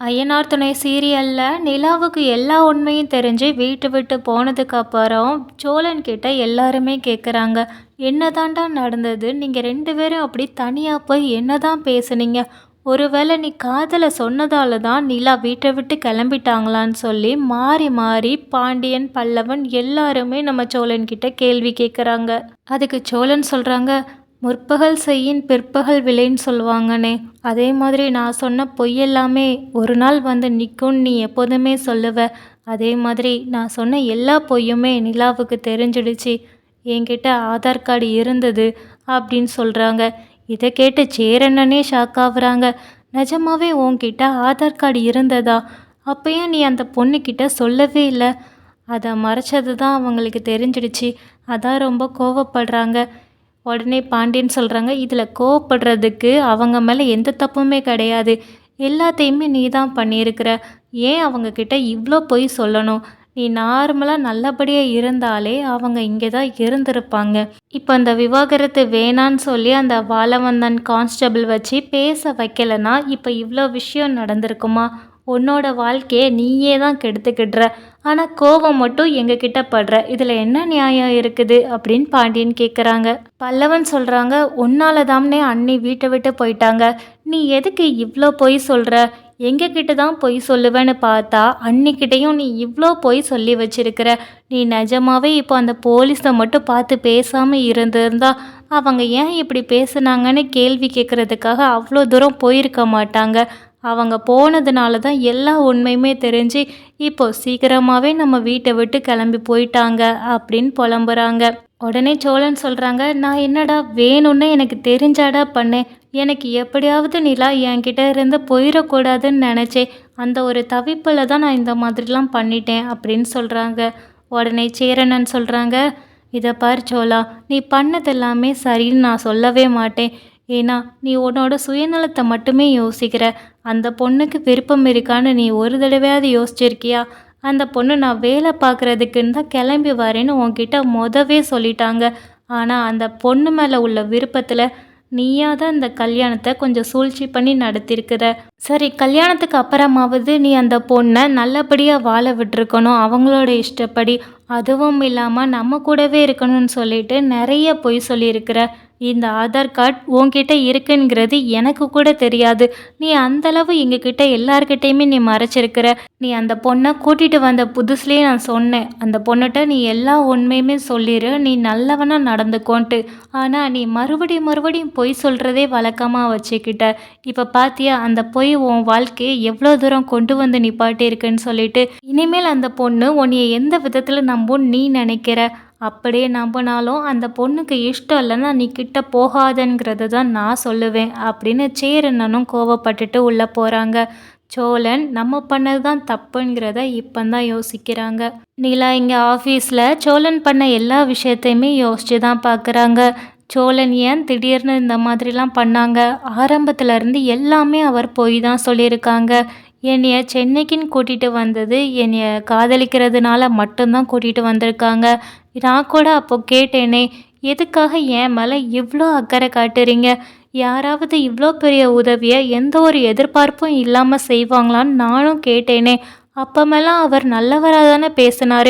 ஐயனார் துணை சீரியல்ல நிலாவுக்கு எல்லா உண்மையும் தெரிஞ்சு வீட்டு விட்டு போனதுக்கு அப்புறம் சோழன் கிட்ட எல்லாருமே கேட்குறாங்க, என்னதாண்டா நடந்தது? நீங்கள் ரெண்டு பேரும் அப்படி தனியாக போய் என்னதான் பேசுனீங்க? ஒருவேளை நீ காதலை சொன்னதால தான் நிலா வீட்டை விட்டு கிளம்பிட்டாங்களான்னு சொல்லி மாறி மாறி பாண்டியன் பல்லவன் எல்லாருமே நம்ம சோழன் கிட்ட கேள்வி கேட்குறாங்க. அதுக்கு சோழன் சொல்கிறாங்க, முற்பகல் செய்யின் பிற்பகல் விளைன்னு சொல்லுவாங்கண்ணே. அதே மாதிரி நான் சொன்ன பொய்யெல்லாமே ஒரு நாள் வந்து நிற்கும்னு நீ எப்போதுமே சொல்லுவ. அதே மாதிரி நான் சொன்ன எல்லா பொய்யுமே நிலாவுக்கு தெரிஞ்சிடுச்சு. என்கிட்ட ஆதார் கார்டு இருந்தது அப்படின்னு சொல்கிறாங்க. இதை கேட்டு சேரண்ணனே ஷாக் ஆகுறாங்க. நிஜமாவே உன்கிட்ட ஆதார் கார்டு இருந்ததா? அப்பயும் நீ அந்த பொண்ணுக்கிட்ட சொல்லவே இல்லை. அதை மறைச்சது தான் அவங்களுக்கு தெரிஞ்சிடுச்சு. அதான் ரொம்ப கோவப்படுறாங்க. உடனே பாண்டியன் சொல்கிறாங்க, இதில் கோவப்படுறதுக்கு அவங்க மேலே எந்த தப்புமே கிடையாது. எல்லாத்தையுமே நீ தான் பண்ணியிருக்கிற. ஏன் அவங்கக்கிட்ட இவ்வளோ பொய் சொல்லணும்? நீ நார்மலாக நல்லபடியாக இருந்தாலே அவங்க இங்கே தான் இருந்திருப்பாங்க. இப்போ அந்த விவாகரத்து வேணான்னு சொல்லி அந்த வாழவந்தன் கான்ஸ்டபிள் வச்சு பேச வைக்கலைன்னா இப்போ இவ்வளோ விஷயம் நடந்திருக்குமா? உன்னோட வாழ்க்கையை நீயே தான் கெடுத்துக்கிடுற. ஆனால் கோவம் மட்டும் எங்ககிட்ட படுற. இதில் என்ன நியாயம் இருக்குது அப்படின்னு பாண்டியன் கேட்குறாங்க. பல்லவன் சொல்கிறாங்க, உன்னால தாம்னே அண்ணி வீட்டை விட்டு போயிட்டாங்க. நீ எதுக்கு இவ்வளோ பொய் சொல்கிற? எங்ககிட்ட தான் பொய் சொல்லுவேன்னு பார்த்தா அன்னிக்கிட்டையும் நீ இவ்வளோ பொய் சொல்லி வச்சிருக்கிற. நீ நிஜமாவே இப்போ அந்த போலீஸை மட்டும் பார்த்து பேசாமல் இருந்திருந்தா அவங்க ஏன் இப்படி பேசுனாங்கன்னு கேள்வி கேட்குறதுக்காக அவ்வளோ தூரம் போயிருக்க மாட்டாங்க. அவங்க போனதுனால தான் எல்லா உண்மையுமே தெரிஞ்சு இப்போ சீக்கிரமாகவே நம்ம வீட்டை விட்டு கிளம்பி போயிட்டாங்க அப்படின்னு புலம்புறாங்க. உடனே சோழன் சொல்கிறாங்க, நான் என்னடா வேணும்னு எனக்கு தெரிஞ்சாடா பண்ணேன். எனக்கு எப்படியாவது நிலா என்கிட்ட இருந்து போயிடக்கூடாதுன்னு நினச்சேன். அந்த ஒரு தவிப்பில் தான் நான் இந்த மாதிரிலாம் பண்ணிட்டேன் அப்படின்னு சொல்கிறாங்க. உடனே சேரனன் சொல்கிறாங்க, இதை பார் சோழா, நீ பண்ணதெல்லாமே சரின்னு நான் சொல்லவே மாட்டேன். ஏன்னா நீ உன்னோட சுயநலத்தை மட்டுமே யோசிக்கிற. அந்த பொண்ணுக்கு விருப்பம் இருக்கான்னு நீ ஒரு தடவையாவது யோசிச்சிருக்கியா? அந்த பொண்ணு நான் வேலை பார்க்குறதுக்குன்னு தான் கிளம்பி வரேன்னு உன்கிட்ட மொதவே சொல்லிட்டாங்க. ஆனால் அந்த பொண்ணு மேலே உள்ள விருப்பத்தில் நீயா தான் இந்த கல்யாணத்தை கொஞ்சம் சூழ்ச்சி பண்ணி நடத்தியிருக்கிற. சரி, கல்யாணத்துக்கு அப்புறமாவது நீ அந்த பொண்ணை நல்லபடியாக வாழ விட்டுருக்கணும் அவங்களோட இஷ்டப்படி. அதுவும் இல்லாமல் நம்ம கூடவே இருக்கணும்னு சொல்லிட்டு நிறைய பொய் சொல்லியிருக்கிற. இந்த ஆதார் கார்டு உன்கிட்ட இருக்குங்கிறது எனக்கு கூட தெரியாது. நீ அந்தளவு எங்ககிட்ட எல்லார்கிட்டையுமே நீ மறைச்சிருக்கிற. நீ அந்த பொண்ணை கூட்டிகிட்டு வந்த புதுசுலேயே நான் சொன்னேன், அந்த பொண்ணுகிட்ட நீ எல்லா உண்மையுமே சொல்லிடு, நீ நல்லவனாக நடந்துக்கோன்ட்டு. ஆனால் நீ மறுபடியும் பொய் சொல்கிறதே வழக்கமாக வச்சுக்கிட்ட. இப்போ பார்த்தியா அந்த பொய் உன் வாழ்க்கையை எவ்வளோ தூரம் கொண்டு வந்து நிப்பாட்டியிருக்குன்னு சொல்லிட்டு. இனிமேல் அந்த பொண்ணு உன்னைய எந்த விதத்தில் நம்புன்னு நீ நினைக்கிற? அப்படியே நம்பினாலும் அந்த பொண்ணுக்கு இஷ்டம் இல்லைன்னா நீ கிட்ட போகாதங்கிறது தான் நான் சொல்லுவேன் அப்படின்னு சேரண்ணனும் கோவப்பட்டுட்டு உள்ளே போகிறாங்க. சோழன் நம்ம பண்ணது தான் தப்புங்கிறத இப்போந்தான் யோசிக்கிறாங்க. நிலா இங்கே ஆஃபீஸில் சோழன் பண்ண எல்லா விஷயத்தையுமே யோசிச்சு தான் பார்க்குறாங்க. சோழன் ஏன் திடீர்னு இந்த மாதிரிலாம் பண்ணாங்க? ஆரம்பத்துலேருந்து எல்லாமே அவர் போய் தான் சொல்லியிருக்காங்க. என்னைய சென்னைக்குன்னு கூட்டிகிட்டு வந்தது என்னைய காதலிக்கிறதுனால மட்டும்தான் கூட்டிகிட்டு வந்திருக்காங்க. நான் கூட அப்போ கேட்டேனே, எதுக்காக என் மேலே இவ்வளோ அக்கறை காட்டுறீங்க? யாராவது இவ்வளோ பெரிய உதவியை எந்த ஒரு எதிர்பார்ப்பும் இல்லாமல் செய்வாங்களான்னு நானும் கேட்டேனே. அப்பமெல்லாம் அவர் நல்லவராக தானே பேசினார்.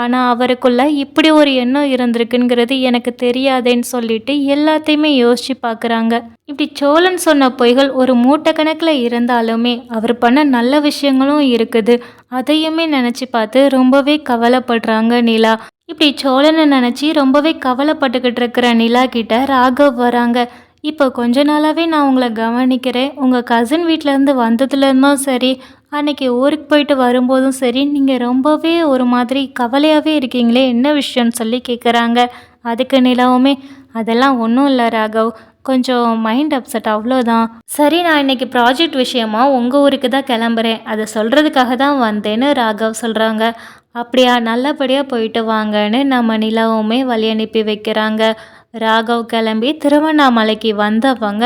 ஆனால் அவருக்குள்ள இப்படி ஒரு எண்ணம் இருந்திருக்குங்கிறது எனக்கு தெரியாதேன்னு சொல்லிட்டு எல்லாத்தையுமே யோசித்து பார்க்குறாங்க. இப்படி சோழன் சொன்ன பொய்கள் ஒரு மூட்டை கணக்கில் இருந்தாலுமே அவர் பண்ண நல்ல விஷயங்களும் இருக்குது. அதையுமே நினச்சி பார்த்து ரொம்பவே கவலைப்படுறாங்க நிலா. இப்படி சோழனை நினச்சி ரொம்பவே கவலைப்பட்டுக்கிட்டு இருக்கிற நிலா கிட்ட ராகவ் வராங்க. இப்போ கொஞ்ச நாளாகவே நான் உங்களை கவனிக்கிறேன். உங்கள் கசின் வீட்டிலேருந்து வந்ததுலேருந்தும் சரி, அன்னைக்கு ஊருக்கு போயிட்டு வரும்போதும் சரி, நீங்கள் ரொம்பவே ஒரு மாதிரி கவலையாகவே இருக்கீங்களே, என்ன விஷயம்னு சொல்லி கேட்குறாங்க. அதுக்கு நிலாவுமே, அதெல்லாம் ஒன்றும் இல்லை ராகவ், கொஞ்சம் மைண்ட் அப்செட் அவ்வளோதான். சரி, நான் இன்னைக்கு ப்ராஜெக்ட் விஷயமா உங்கள் ஊருக்கு தான் கிளம்புறேன், அதை சொல்கிறதுக்காக தான் வந்தேன்னு ராகவ் சொல்கிறாங்க. அப்படியா, நல்லபடியாக போயிட்டு வாங்கன்னு நம்ம நிலாவுமே வழி அனுப்பி வைக்கிறாங்க. ராகவ் கிளம்பி திருவண்ணாமலைக்கு வந்தவங்க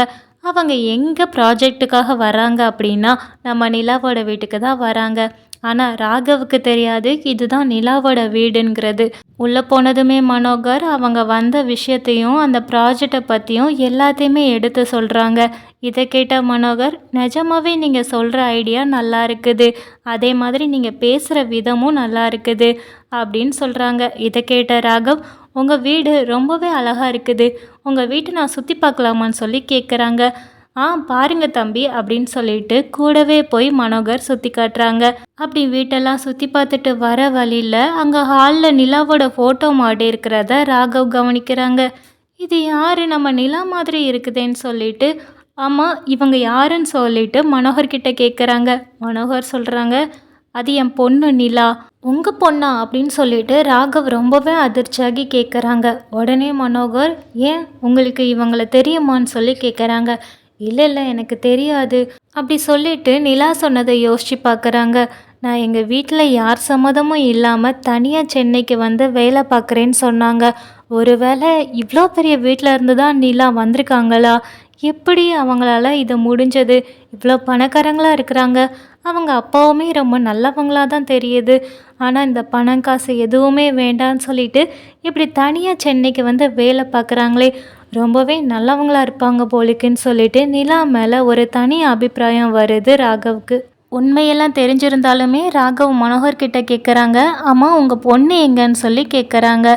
அவங்க எங்கே ப்ராஜெக்ட்டுக்காக வராங்க அப்படின்னா நம்ம நிலாவோட வீட்டுக்கு தான் வராங்க. ஆனால் ராகவுக்கு தெரியாது இதுதான் நிலாவோட வீடுங்கிறது. உள்ளே போனதுமே மனோகர் அவங்க வந்த விஷயத்தையும் அந்த ப்ராஜெக்டை பற்றியும் எல்லாத்தையுமே எடுத்து சொல்கிறாங்க. இதை கேட்ட மனோகர், நிஜமாவே நீங்கள் சொல்கிற ஐடியா நல்லா இருக்குது, அதே மாதிரி நீங்கள் பேசுகிற விதமும் நல்லா இருக்குது அப்படின்னு சொல்கிறாங்க. இதை கேட்ட ராகவ், உங்கள் வீடு ரொம்பவே அழகாக இருக்குது, உங்கள் வீட்டை நான் சுற்றி பார்க்கலாமான்னு சொல்லி கேட்குறாங்க. பாருங்க தம்பி அப்படின்னு சொல்லிட்டு கூடவே போய் மனோகர் சுற்றி காட்டுறாங்க. அப்படி வீட்டெல்லாம் சுற்றி பார்த்துட்டு வர வழியில் அங்கே ஹாலில் நிலாவோட ஃபோட்டோ மாட்டி இருக்கிறத ராகவ் கவனிக்கிறாங்க. இது யார், நம்ம நிலா மாதிரி இருக்குதேன்னு சொல்லிட்டு, ஆமாம் இவங்க யாருன்னு சொல்லிட்டு மனோகர்கிட்ட கேட்குறாங்க. மனோகர் சொல்கிறாங்க, அது என் பொண்ணு நிலா. உங்கள் பொண்ணா அப்படின்னு சொல்லிட்டு ராகவ் ரொம்பவே அதிர்ச்சியாகி கேட்குறாங்க. உடனே மனோகர், ஏன் உங்களுக்கு இவங்களை தெரியுமான்னு சொல்லி கேட்குறாங்க. இல்லை இல்லை எனக்கு தெரியாது அப்படி சொல்லிட்டு நிலா சொன்னதை யோசித்து பார்க்குறாங்க. நான் எங்கள் வீட்டில் யார் சம்மதமும் இல்லாமல் தனியாக சென்னைக்கு வந்து வேலை பார்க்குறேன்னு சொன்னாங்க. ஒருவேளை இவ்வளோ பெரிய வீட்டில் இருந்து தான் நிலா வந்திருக்காங்களா? எப்படி அவங்களால இது முடிஞ்சது? இவ்வளோ பணக்காரங்களாக இருக்கிறாங்க, அவங்க அப்பாவுமே ரொம்ப நல்லவங்களாக தான் தெரியுது. ஆனால் இந்த பணம் காசு எதுவுமே வேண்டான்னு சொல்லிட்டு இப்படி தனியாக சென்னைக்கு வந்து வேலை பார்க்குறாங்களே, ரொம்பவே நல்லவங்களா இருப்பாங்க போலிக்குன்னு சொல்லிட்டு நிலா மேலே ஒரு தனி அபிப்பிராயம் வருது ராகவுக்கு. உண்மையெல்லாம் தெரிஞ்சிருந்தாலுமே ராகவ் மனோகர்கிட்ட கேட்குறாங்க, ஆமாம் உங்கள் பொண்ணு எங்கன்னு சொல்லி கேட்குறாங்க.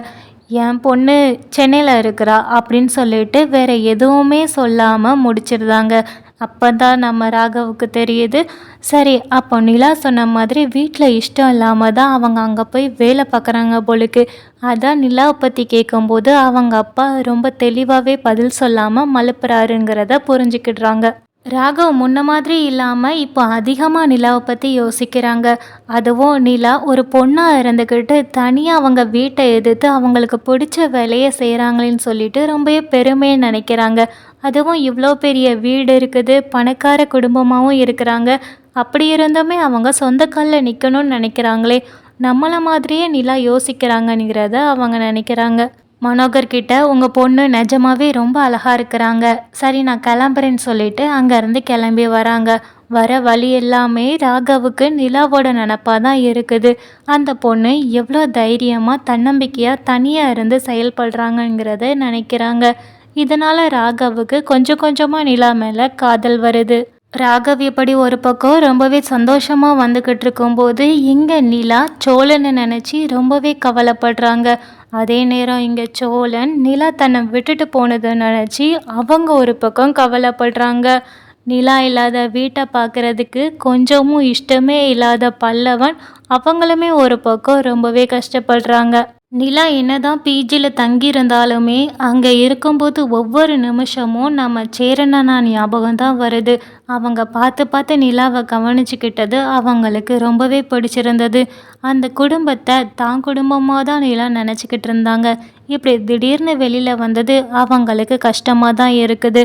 என் பொண்ணு சென்னையில் இருக்கிறா அப்படின்னு சொல்லிட்டு வேற எதுவுமே சொல்லாமல் முடிச்சிருந்தாங்க. அப்போ தான் நம்ம ராகவுக்கு தெரியுது, சரி அப்போ நிலா சொன்ன மாதிரி வீட்டில் இஷ்டம் இல்லாமல் தான் அவங்க அங்கே போய் வேலை பார்க்குறாங்க போலுக்கு. அதான் நிலாவை பற்றி கேட்கும்போது அவங்க அப்பா ரொம்ப தெளிவாகவே பதில் சொல்லாமல் மலுப்புறாருங்கிறத புரிஞ்சுக்கிடுறாங்க. ராகவ் முன்ன மாதிரி இல்லாமல் இப்போ அதிகமாக நிலாவை பற்றி யோசிக்கிறாங்க. அதுவும் நிலா ஒரு பொண்ணாக இருந்துக்கிட்டு தனியாக அவங்க வீட்டை எதிர்த்து அவங்களுக்கு பிடிச்ச வேலையை செய்கிறாங்களேன்னு சொல்லிட்டு ரொம்பவே பெருமையை நினைக்கிறாங்க. அதுவும் இவ்வளோ பெரிய வீடு இருக்குது, பணக்கார குடும்பமாகவும் இருக்கிறாங்க. அப்படி இருந்துமே அவங்க சொந்த காலில் நிற்கணும்னு நினைக்கிறாங்களே, நம்மளை மாதிரியே நிலா யோசிக்கிறாங்கங்கிறத அவங்க நினைக்கிறாங்க. மனோகர்கிட்ட, உங்கள் பொண்ணு நிஜமாவே ரொம்ப அழகாக இருக்கிறாங்க, சரி நான் கிளம்புறேன்னு சொல்லிட்டு அங்கேருந்து கிளம்பி வராங்க. வர வழி எல்லாமே ராகவுக்கு நிலாவோட நினப்பாக தான் இருக்குது. அந்த பொண்ணு எவ்வளோ தைரியமாக தன்னம்பிக்கையாக தனியாக இருந்து செயல்படுறாங்கங்கிறத நினைக்கிறாங்க. இதனால் ராகவுக்கு கொஞ்சம் கொஞ்சமாக நிலா மேலே காதல் வருது. ராகவ் இப்படி ஒரு பக்கம் ரொம்பவே சந்தோஷமாக வந்துக்கிட்டு இருக்கும்போது இங்கே நிலா சோழனை நினச்சி ரொம்பவே கவலைப்படுறாங்க. அதே நேரம் இங்கே சோழன் நிலா தன்னை விட்டுட்டு போனதை நினச்சி அவங்க ஒரு பக்கம் கவலைப்படுறாங்க. நிலா இல்லாத வீட்டை பார்க்குறதுக்கு கொஞ்சமும் இஷ்டமே இல்லாத பல்லவன் அவங்களுமே ஒரு பக்கம் ரொம்பவே கஷ்டப்படுறாங்க. நிலா என்னதான் பிஜியில் தங்கியிருந்தாலுமே அங்கே இருக்கும்போது ஒவ்வொரு நிமிஷமும் நம்ம சேரனா ஞாபகம் தான் வருது. அவங்க பார்த்து பார்த்து நிலாவை கவனிச்சுக்கிட்டது அவங்களுக்கு ரொம்பவே பிடிச்சிருந்தது. அந்த குடும்பத்தை தான் குடும்பமாக தான் நிலா நினச்சிக்கிட்டு இருந்தாங்க. இப்படி திடீர்னு வெளியில் வந்தது அவங்களுக்கு கஷ்டமாக தான் இருக்குது.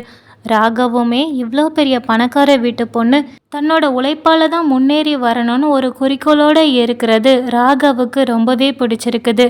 ராகவுமே இவ்வளோ பெரிய பணக்கார வீட்டு பொண்ணு தன்னோட உழைப்பால் தான் முன்னேறி வரணும்னு ஒரு குறிக்கோளோடு இருக்கிறது ராகவுக்கு ரொம்பவே பிடிச்சிருக்குது.